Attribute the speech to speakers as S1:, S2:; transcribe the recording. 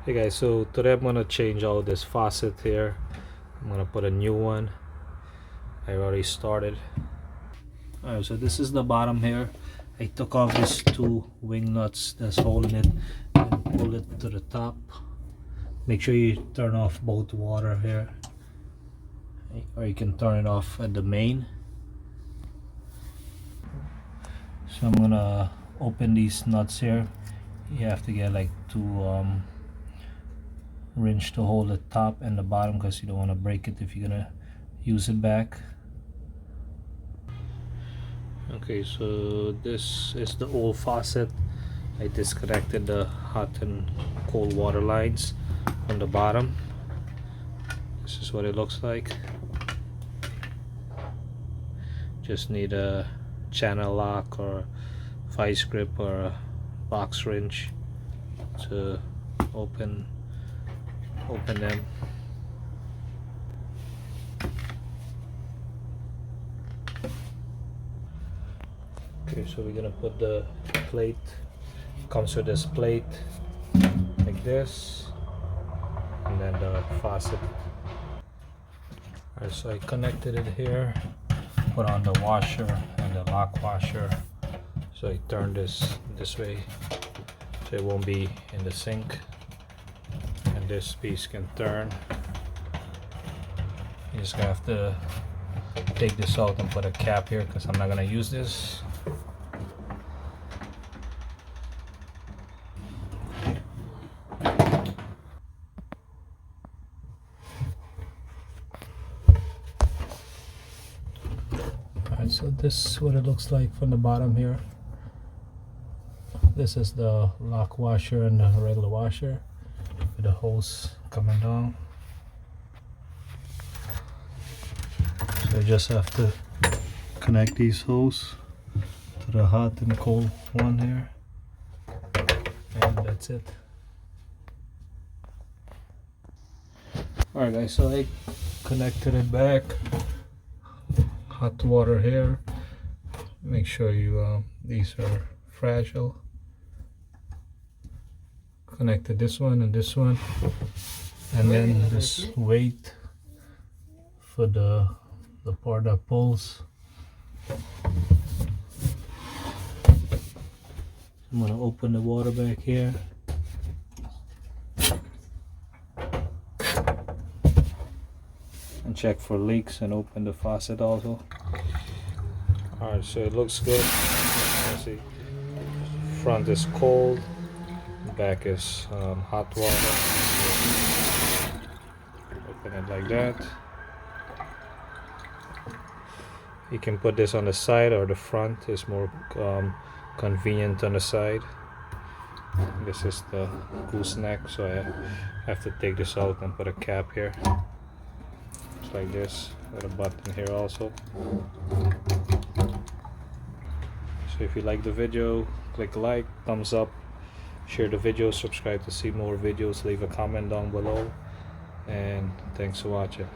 S1: Hey guys, so today I'm gonna change out this faucet here. I'm gonna put a new one. I already started. Alright, so this is the bottom here. I took off these two wing nuts that's holding it and pull it to the top. Make sure you turn off both water here, or you can turn it off at the main. So I'm gonna open these nuts here. You have to get like two wrench to hold the top and the bottom because you don't want to break it if you're gonna use it back. Okay, so this is the old faucet. I disconnected the hot and cold water lines on the bottom. This is what it looks like. Just need a channel lock or vice grip or a box wrench to open them. Okay, so we're gonna put the plate. Comes with this plate like this, and then the faucet. Alright, so I connected it here, put on the washer and the lock washer. So I turn this way so it won't be in the sink, and this piece can turn. You just gonna have to take this out and put a cap here because I'm not gonna use this. Alright, so this is what it looks like from the bottom here. This is the lock washer and the regular washer with the hose coming down. So you just have to connect these hoses to the hot and cold one here, and that's it. Alright guys, so I connected it back. Hot water here. Make sure you these are fragile. Connected this one and this one, and then this weight for the part that pulls. I'm gonna open the water back here. And check for leaks and open the faucet also. Alright, so it looks good. Let's see. Front is cold, back is hot water. Open it like that. You can put this on the side or the front. It's more convenient on the side. This is the gooseneck, so I have to take this out and put a cap here. Just like this, with a button here also. So if you like the video, click like, thumbs up, share the video, subscribe to see more videos, leave a comment down below, and thanks for watching.